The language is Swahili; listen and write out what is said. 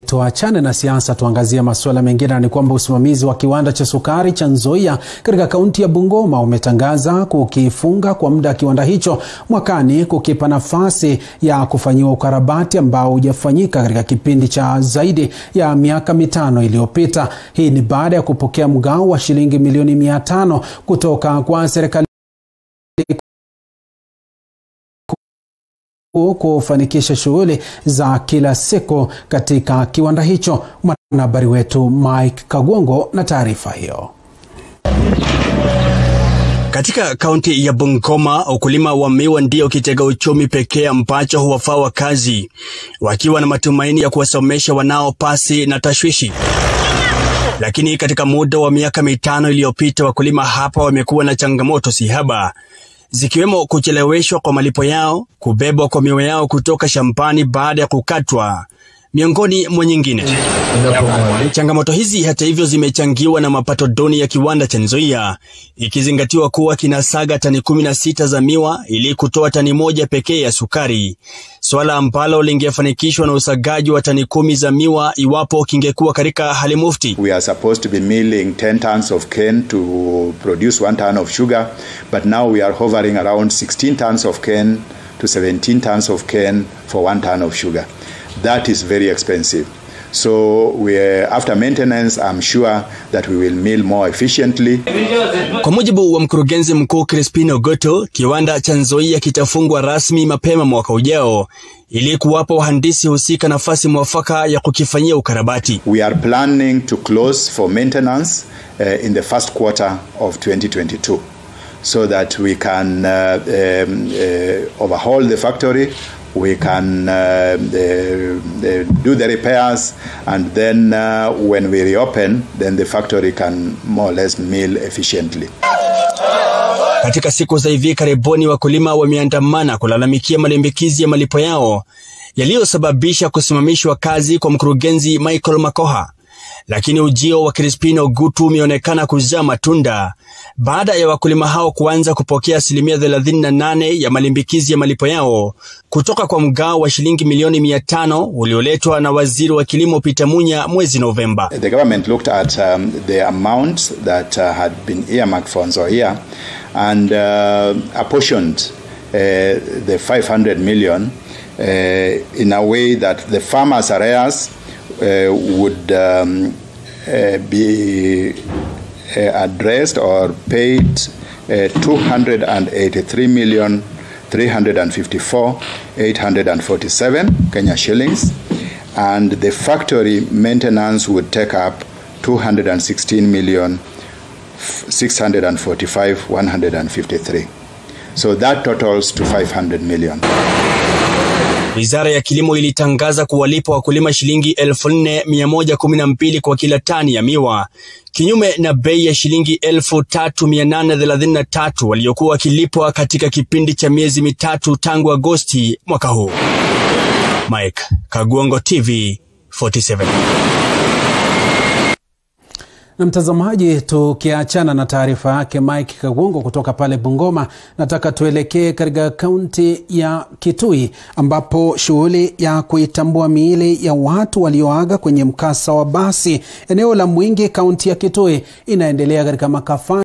Tuachane na siasa, tuangazie masuala mengine. Ni kwamba usimamizi wa kiwanda cha sukari cha Nzoia katika kaunti ya Bungoma umetangaza kukifunga kwa muda kiwanda hicho mwakani, kukipa nafasi ya kufanyiwa ukarabati ambao hujafanyika katika kipindi cha zaidi ya miaka 5 iliyopita. Hii ni baada ya kupokea mgao wa shilingi milioni 500 kutoka kwa serikali kufanikisha shughuli za kila siku katika kiwanda hicho. Mwanahabari wetu Mike Kagwongo na taarifa hiyo. Katika kaunti ya Bungoma, ukulima wa miwa ndio kitega uchumi pekee ambacho huwafaa wakazi, wakiwa na matumaini ya kuwasomesha wanao pasi na tashwishi. Lakini katika muda wa miaka 5 iliyopita, wakulima hapa wamekuwa na changamoto sihaba, zikiwemo kucheleweshwa kwa malipo yao, kubebwa kwa miwa yao kutoka shambani baada ya kukatwa, miongoni mwa nyingine. Changamoto hizi hata hivyo zimechangiwa na mapato duni ya kiwanda cha Nzoia, ikizingatiwa kuwa kinasaga tani 16 za miwa ili kutoa tani 1 pekee ya sukari, swala ambalo lingefanikishwa na usagaji wa tani 10 za miwa iwapo kingekuwa katika hali mufti. We are supposed to be milling 10 tons of cane to produce 1 ton of sugar, but now we are hovering around 16 tons of cane to 17 tons of cane for 1 ton of sugar. That is very expensive. So after maintenance, I'm sure that we will mill more efficiently. Kwa mujibu wa mkurugenzi mkuu Crispin Ogoto, kiwanda cha Nzoia kitafungwa rasmi mapema mwaka ujao ili kuwapa wahandisi husika nafasi mwafaka ya kukifanyia ukarabati. We are planning to close for maintenance in the first quarter of 2022 so that we can overhaul the factory. We can do the repairs, and then when we reopen, then the factory can more or less mill efficiently. Katika siku za hivi karibuni, wakulima wameandamana kulalamikia malimbikizi ya malipo yao yaliyosababisha kusimamishwa kazi kwa mkurugenzi Michael Makoha. Lakini ujio wa Crispin Ogutu umeonekana kuzaa matunda baada ya wakulima hao kuanza kupokea 38% ya malimbikizi ya malipo yao kutoka kwa mgao wa shilingi milioni 500 ulioletwa na waziri wa kilimo Peter Munya mwezi Novemba. The government looked at the amount that had been earmarked for Nzoia and apportioned the 500 million in a way that the farmers' arrears would be addressed or paid 283,354,847 Kenya shillings, and the factory maintenance would take up 216,645,153. So that totals to 500 million. Wizara ya kilimo ilitangaza kuwalipa wakulima shilingi 4,112 kwa kila tani ya miwa, kinyume na bei ya shilingi 3,833 waliokuwa wakilipwa katika kipindi cha miezi 3 tangu Agosti mwaka huu. Mike Kagwongo, TV 47. Na mtazamaji, tukiachana na taarifa yake Mike Kagwongo kutoka pale Bungoma, nataka tuelekee katika kaunti ya Kitui ambapo shughuli ya kuitambua miili ya watu walioaga kwenye mkasa wa basi eneo la Mwingi, kaunti ya Kitui, inaendelea katika makafani